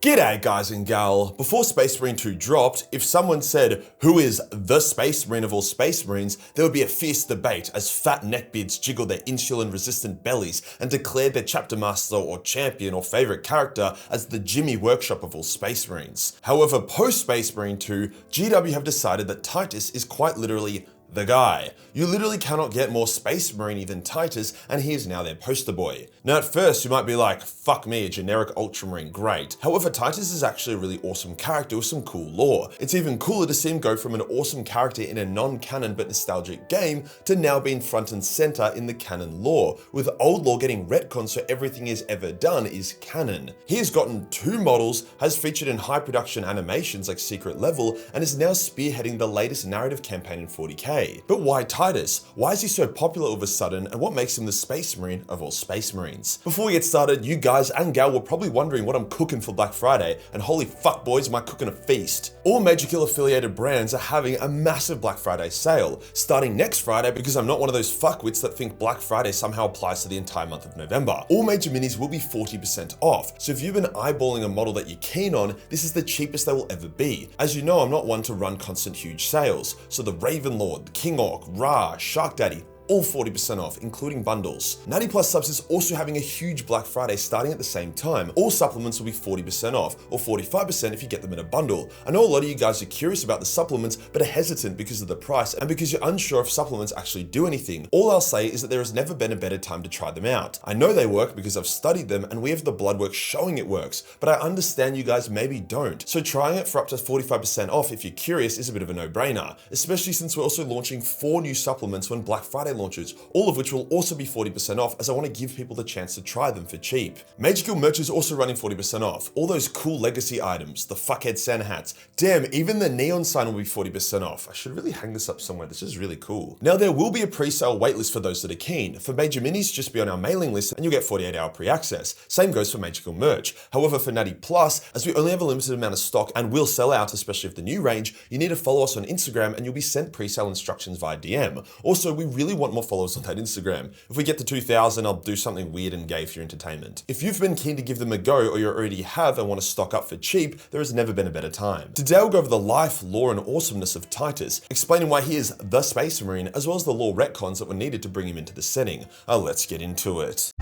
G'day guys and gal. Before Space Marine 2 dropped, if someone said, who is the Space Marine of all Space Marines, there would be a fierce debate as fat neckbeards jiggled their insulin-resistant bellies and declared their chapter master or champion or favorite character as the Jimmy Workshop of all Space Marines. However, post Space Marine 2, GW have decided that Titus is quite literally the guy. You literally cannot get more Space Marine than Titus, and he is now their poster boy. Now at first you might be like, fuck me, a generic Ultramarine, great. However, Titus is actually a really awesome character with some cool lore. It's even cooler to see him go from an awesome character in a non-canon but nostalgic game to now being front and center in the canon lore, with old lore getting retconned so everything he's ever done is canon. He has gotten 2 models, has featured in high production animations like Secret Level, and is now spearheading the latest narrative campaign in 40k. But why Titus? Why is he so popular all of a sudden, and what makes him the Space Marine of all Space Marines? Before we get started, you guys and gal were probably wondering what I'm cooking for Black Friday, and holy fuck boys, am I cooking a feast. All Majorkill affiliated brands are having a massive Black Friday sale, starting next Friday because I'm not one of those fuckwits that think Black Friday somehow applies to the entire month of November. All major minis will be 40% off, so if you've been eyeballing a model that you're keen on, this is the cheapest they will ever be. As you know, I'm not one to run constant huge sales, so the Raven Lord, King Orc, Ra, Shark Daddy, all 40% off, including bundles. 90 Plus Subs is also having a huge Black Friday starting at the same time. All supplements will be 40% off, or 45% if you get them in a bundle. I know a lot of you guys are curious about the supplements, but are hesitant because of the price and because you're unsure if supplements actually do anything. All I'll say is that there has never been a better time to try them out. I know they work because I've studied them and we have the blood work showing it works, but I understand you guys maybe don't. So trying it for up to 45% off if you're curious is a bit of a no-brainer, especially since we're also launching 4 new supplements when Black Friday launches, all of which will also be 40% off, as I want to give people the chance to try them for cheap. Majorkill merch is also running 40% off. All those cool legacy items, the fuckhead Santa hats, damn, even the neon sign will be 40% off. I should really hang this up somewhere, this is really cool. Now there will be a pre-sale waitlist for those that are keen. For major minis, just be on our mailing list and you'll get 48-hour pre-access. Same goes for Majorkill merch. However, for Natty Plus, as we only have a limited amount of stock and will sell out, especially with the new range, you need to follow us on Instagram and you'll be sent pre-sale instructions via DM. Also, we really want more followers on that Instagram. If we get to 2,000, I'll do something weird and gay for your entertainment. If you've been keen to give them a go or you already have and want to stock up for cheap, there has never been a better time. Today we'll go over the life, lore, and awesomeness of Titus, explaining why he is the Space Marine, as well as the lore retcons that were needed to bring him into the setting. Let's get into it.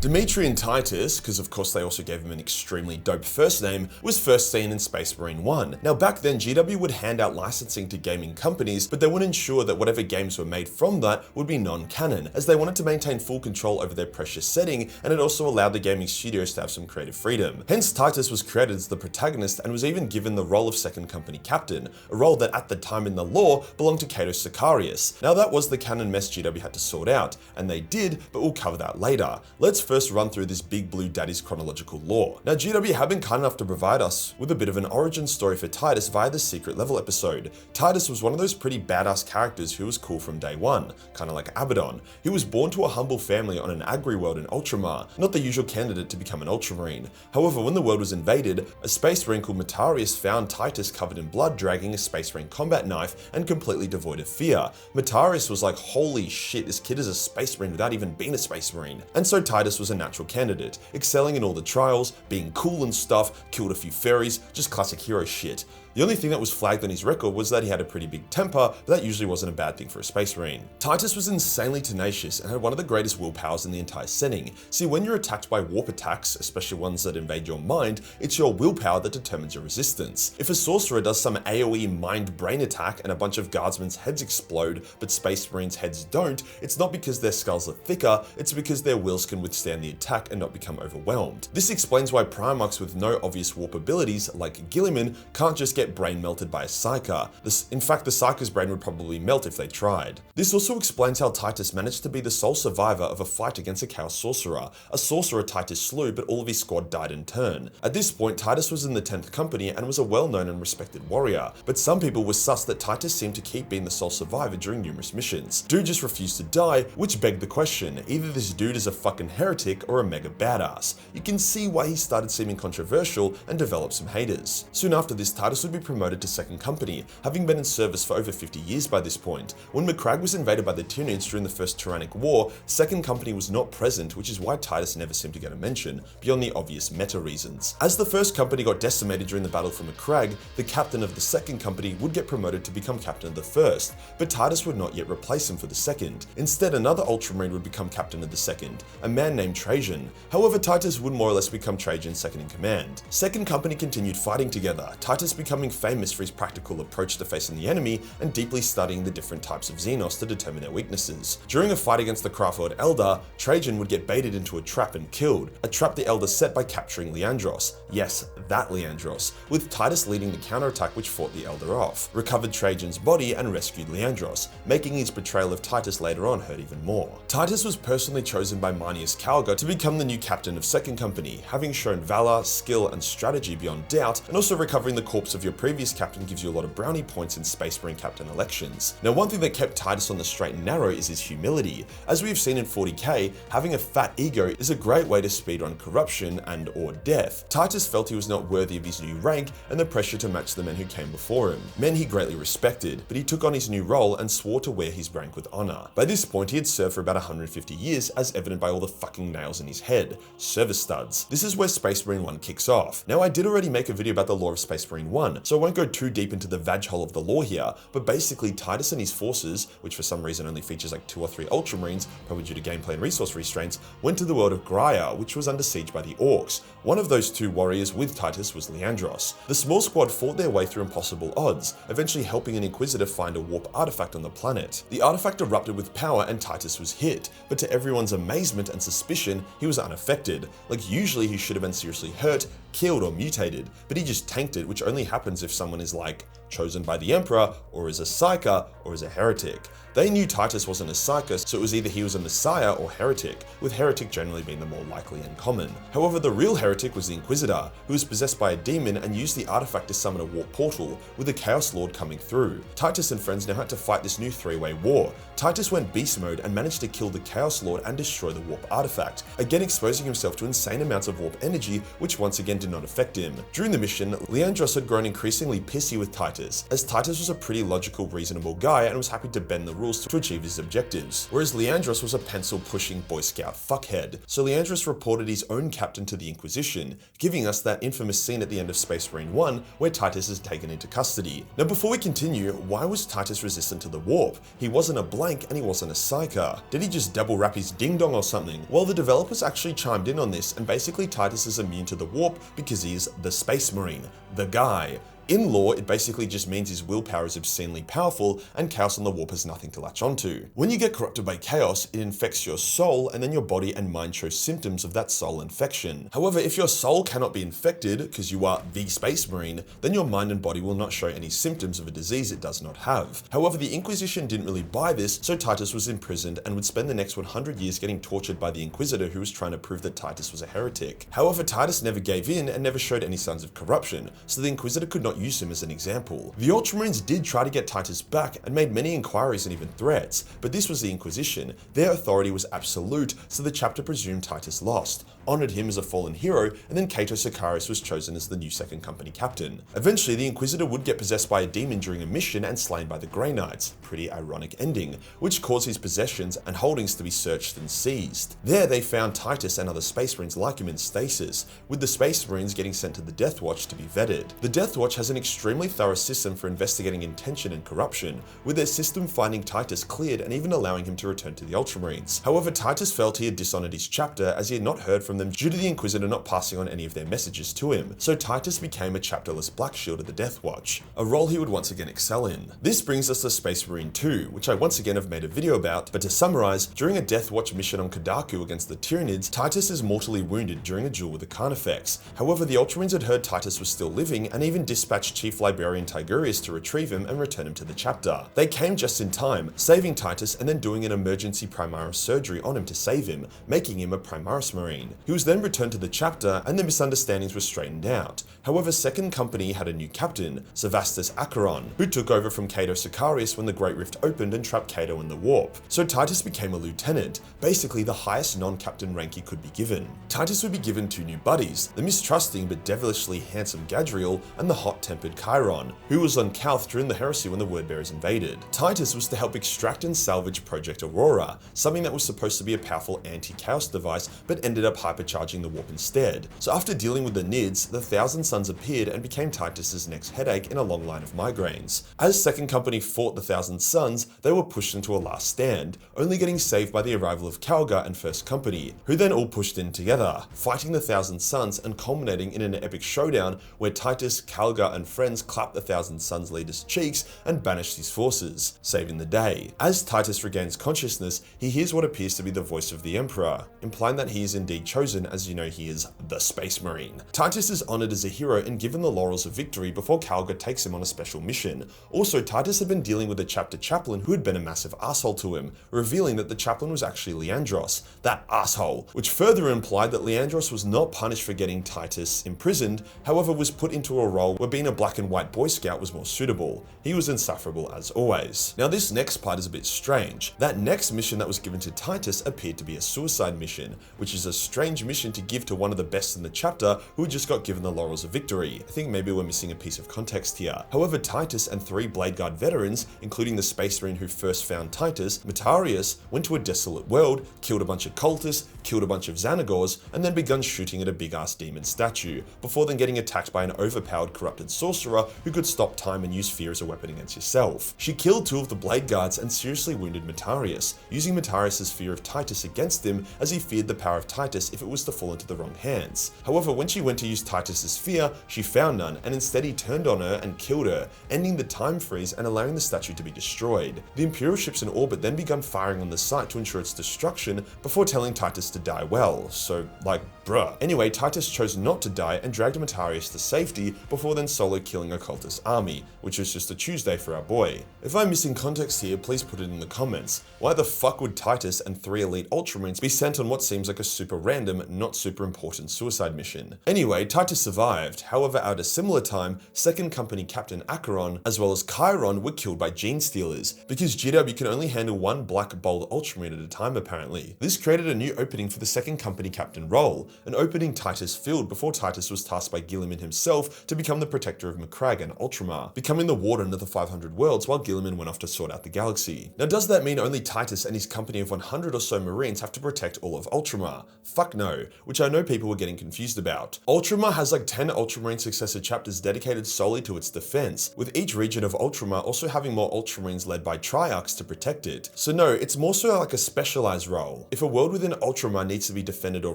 Demetrian Titus, because of course they also gave him an extremely dope first name, was first seen in Space Marine 1. Now back then, GW would hand out licensing to gaming companies, but they would ensure that whatever games were made from that would be non-canon, as they wanted to maintain full control over their precious setting, and it also allowed the gaming studios to have some creative freedom. Hence, Titus was created as the protagonist and was even given the role of second company captain, a role that at the time in the lore belonged to Cato Sicarius. Now that was the canon mess GW had to sort out, and they did, but we'll cover that later. Let's first run through this Big Blue Daddy's chronological lore. Now GW have been kind enough to provide us with a bit of an origin story for Titus via the Secret Level episode. Titus was one of those pretty badass characters who was cool from day one, kinda like Abaddon. He was born to a humble family on an agri world in Ultramar, not the usual candidate to become an Ultramarine. However, when the world was invaded, a Space Marine called Matarius found Titus covered in blood dragging a Space Marine combat knife and completely devoid of fear. Matarius was like, holy shit, this kid is a Space Marine without even being a Space Marine. And so Titus was a natural candidate, excelling in all the trials, being cool and stuff, killed a few fairies, just classic hero shit. The only thing that was flagged on his record was that he had a pretty big temper, but that usually wasn't a bad thing for a Space Marine. Titus was insanely tenacious and had one of the greatest willpowers in the entire setting. See, when you're attacked by warp attacks, especially ones that invade your mind, it's your willpower that determines your resistance. If a sorcerer does some AoE mind-brain attack and a bunch of guardsmen's heads explode, but Space Marines' heads don't, it's not because their skulls are thicker, it's because their wills can withstand the attack and not become overwhelmed. This explains why Primarchs with no obvious warp abilities, like Gilliman, can't just get brain melted by a Psyker. In fact, the Psyker's brain would probably melt if they tried. This also explains how Titus managed to be the sole survivor of a fight against a Chaos Sorcerer. A sorcerer Titus slew, but all of his squad died in turn. At this point, Titus was in the 10th Company and was a well-known and respected warrior, but some people were sus that Titus seemed to keep being the sole survivor during numerous missions. Dude just refused to die, which begged the question, either this dude is a fucking heretic or a mega badass. You can see why he started seeming controversial and developed some haters. Soon after this, Titus would would be promoted to second company, having been in service for over 50 years by this point. When Macragge was invaded by the Tyranids during the First Tyrannic War, second company was not present, which is why Titus never seemed to get a mention, beyond the obvious meta reasons. As the first company got decimated during the battle for Macragge, the captain of the second company would get promoted to become captain of the first, but Titus would not yet replace him for the second. Instead, another Ultramarine would become captain of the second, a man named Trajan. However, Titus would more or less become Trajan's second in command. Second company continued fighting together, Titus becoming famous for his practical approach to facing the enemy and deeply studying the different types of Xenos to determine their weaknesses. During a fight against the Craftworld Elder, Trajan would get baited into a trap and killed, a trap the Elder set by capturing Leandros. Yes, that Leandros, with Titus leading the counterattack which fought the Elder off, recovered Trajan's body and rescued Leandros, making his betrayal of Titus later on hurt even more. Titus was personally chosen by Marnius Calgar to become the new captain of Second Company, having shown valor, skill, and strategy beyond doubt, and also recovering the corpse of your previous captain gives you a lot of brownie points in Space Marine captain elections. Now, one thing that kept Titus on the straight and narrow is his humility. As we have seen in 40k, having a fat ego is a great way to speedrun corruption and or death. Titus felt he was not worthy of his new rank and the pressure to match the men who came before him, men he greatly respected, but he took on his new role and swore to wear his rank with honor. By this point, he had served for about 150 years, as evident by all the fucking nails in his head, service studs. This is where Space Marine 1 kicks off. Now, I did already make a video about the lore of Space Marine 1, so I won't go too deep into the vag hole of the lore here, but basically Titus and his forces, which for some reason only features like 2 or 3 Ultramarines, probably due to gameplay and resource restraints, went to the world of Graia, which was under siege by the Orcs. One of those 2 warriors with Titus was Leandros. The small squad fought their way through impossible odds, eventually helping an Inquisitor find a warp artifact on the planet. The artifact erupted with power and Titus was hit, but to everyone's amazement and suspicion, he was unaffected. Like, usually he should have been seriously hurt, killed, or mutated, but he just tanked it, which only happens if someone is like chosen by the Emperor, or is a Psyker, or is a heretic. They knew Titus wasn't a Psyker, so it was either he was a Messiah or heretic, with heretic generally being the more likely and common. However, the real heretic was the Inquisitor, who was possessed by a demon and used the artifact to summon a warp portal, with the Chaos Lord coming through. Titus and friends now had to fight this new 3-way war. Titus went beast mode and managed to kill the Chaos Lord and destroy the warp artifact, again exposing himself to insane amounts of warp energy, which once again did not affect him. During the mission, Leandros had grown increasingly pissy with Titus, as Titus was a pretty logical, reasonable guy and was happy to bend the rules to achieve his objectives, whereas Leandros was a pencil-pushing Boy Scout fuckhead. So Leandros reported his own captain to the Inquisition, giving us that infamous scene at the end of Space Marine 1 where Titus is taken into custody. Now, before we continue, why was Titus resistant to the warp? He wasn't a blank and he wasn't a Psyker. Did he just double wrap his ding-dong or something? Well, the developers actually chimed in on this, and basically Titus is immune to the warp because he's the Space Marine, the guy. In lore, it basically just means his willpower is obscenely powerful and chaos on the warp has nothing to latch onto. When you get corrupted by chaos, it infects your soul and then your body and mind show symptoms of that soul infection. However, if your soul cannot be infected because you are the Space Marine, then your mind and body will not show any symptoms of a disease it does not have. However, the Inquisition didn't really buy this, so Titus was imprisoned and would spend the next 100 years getting tortured by the Inquisitor who was trying to prove that Titus was a heretic. However, Titus never gave in and never showed any signs of corruption, so the Inquisitor could not use him as an example. The Ultramarines did try to get Titus back and made many inquiries and even threats, but this was the Inquisition. Their authority was absolute, so the chapter presumed Titus lost, honored him as a fallen hero, and then Cato Sicarius was chosen as the new second company captain. Eventually, the Inquisitor would get possessed by a demon during a mission and slain by the Grey Knights, pretty ironic ending, which caused his possessions and holdings to be searched and seized. There they found Titus and other Space Marines like him in stasis, with the Space Marines getting sent to the Deathwatch to be vetted. The Deathwatch has an extremely thorough system for investigating intention and corruption, with their system finding Titus cleared and even allowing him to return to the Ultramarines. However, Titus felt he had dishonored his chapter as he had not heard from them due to the Inquisitor not passing on any of their messages to him, so Titus became a chapterless Black Shield of the Deathwatch, a role he would once again excel in. This brings us to Space Marine 2, which I once again have made a video about, but to summarize, during a Deathwatch mission on Kadaku against the Tyranids, Titus is mortally wounded during a duel with the Carnifex. However, the Ultramarines had heard Titus was still living and even dispatched Chief Librarian Tigurius to retrieve him and return him to the chapter. They came just in time, saving Titus and then doing an emergency Primaris surgery on him to save him, making him a Primaris Marine. He was then returned to the chapter and the misunderstandings were straightened out. However, 2nd Company had a new captain, Savastus Acheron, who took over from Cato Sicarius when the Great Rift opened and trapped Cato in the warp. So Titus became a lieutenant, basically the highest non-captain rank he could be given. Titus would be given 2 new buddies, the mistrusting but devilishly handsome Gadriel and the hot-tempered Chiron, who was on Calth during the heresy when the Wordbearers invaded. Titus was to help extract and salvage Project Aurora, something that was supposed to be a powerful anti-chaos device but ended up hypercharging the warp instead. So after dealing with the Nids, the Thousand Sons appeared and became Titus's next headache in a long line of migraines. As 2nd Company fought the Thousand Sons, they were pushed into a last stand, only getting saved by the arrival of Calgar and 1st Company, who then all pushed in together, fighting the Thousand Sons and culminating in an epic showdown where Titus, Calgar and friends clapped the Thousand Sons leader's cheeks and banished his forces, saving the day. As Titus regains consciousness, he hears what appears to be the voice of the Emperor, implying that he is indeed chosen, as you know he is the Space Marine. Titus is honored as a hero and given the laurels of victory before Calgar takes him on a special mission. Also, Titus had been dealing with a chapter chaplain who had been a massive asshole to him, revealing that the chaplain was actually Leandros, that asshole, which further implied that Leandros was not punished for getting Titus imprisoned, however was put into a role where being a black and white Boy Scout was more suitable. He was insufferable as always. Now this next part is a bit strange. That next mission that was given to Titus appeared to be a suicide mission, which is a strange mission to give to one of the best in the chapter who just got given the laurels of victory. I think maybe we're missing a piece of context here. However, Titus and 3 Blade Guard veterans, including the Space Marine who first found Titus, Matarius, went to a desolate world, killed a bunch of cultists, killed a bunch of Xanagors, and then begun shooting at a big ass demon statue, before then getting attacked by an overpowered corrupted sorcerer who could stop time and use fear as a weapon against yourself. She killed 2 of the Blade Guards and seriously wounded Matarius, using Matarius' fear of Titus against him as he feared the power of Titus if it was to fall into the wrong hands. However, when she went to use Titus' fear, she found none, and instead he turned on her and killed her, ending the time freeze and allowing the statue to be destroyed. The Imperial ships in orbit then begun firing on the site to ensure its destruction before telling Titus to die well, so like bruh. Anyway, Titus chose not to die and dragged Matarius to safety before then solo killing a cultist army, which was just a Tuesday for our boy. If I'm missing context here, please put it in the comments. Why the fuck would Titus and 3 elite Ultramarines be sent on what seems like a super random, not super important suicide mission? Anyway, Titus survived. However, at a similar time, 2nd Company Captain Acheron, as well as Chiron, were killed by Gene Stealers, because GW can only handle 1 black bold Ultramarine at a time apparently. This created a new opening for the 2nd Company Captain role, an opening Titus filled before Titus was tasked by Guilliman himself to become the protector of Macragge and Ultramar, becoming the warden of the 500 worlds while Guilliman went off to sort out the galaxy. Now does that mean only Titus and his company of 100 or so Marines have to protect all of Ultramar? Fuck no, which I know people were getting confused about. Ultramar has like 10 Ultramarine successor chapters dedicated solely to its defense, with each region of Ultramar also having more Ultramarines led by Triarchs to protect it. So no, it's more so like a specialized role. If a world within Ultramar needs to be defended or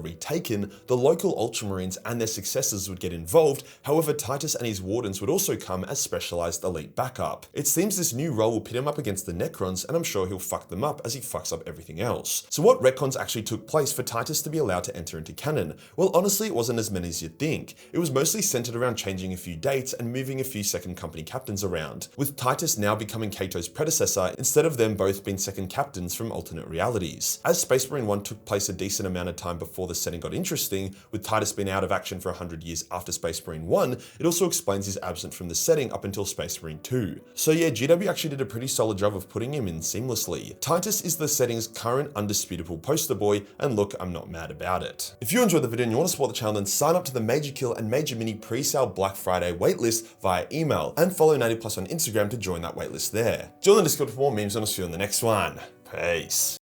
retaken, the local Ultramarines and their successors would get involved, however Titus and his wardens would also come as specialized elite backup. It seems this new role will pit him up against the Necrons, and I'm sure he'll fuck them up as he fucks up everything else. So what retcons actually took place for Titus to be allowed to enter into canon? Well, honestly, it wasn't as many as you'd think. It was mostly centered around changing a few dates and moving a few 2nd Company captains around, with Titus now becoming Cato's predecessor instead of them both being 2nd captains from alternate realities. As Space Marine 1 took place a decent amount of time before the setting got interesting, with Titus being out of action for 100 years after Space Marine 1, it also explains he's absent from the setting up until Space Marine 2. So yeah, GW actually did a pretty solid job of putting him in seamlessly. Titus is the setting's current undisputable poster boy, and look, I'm not mad about it. If you enjoyed the video and you want to support the channel, then sign up to the Majorkill and Major Mini pre-sale Black Friday waitlist via email, and follow 90+ on Instagram to join that waitlist there. Join the Discord for more memes, and I'll see you on the next one. Peace.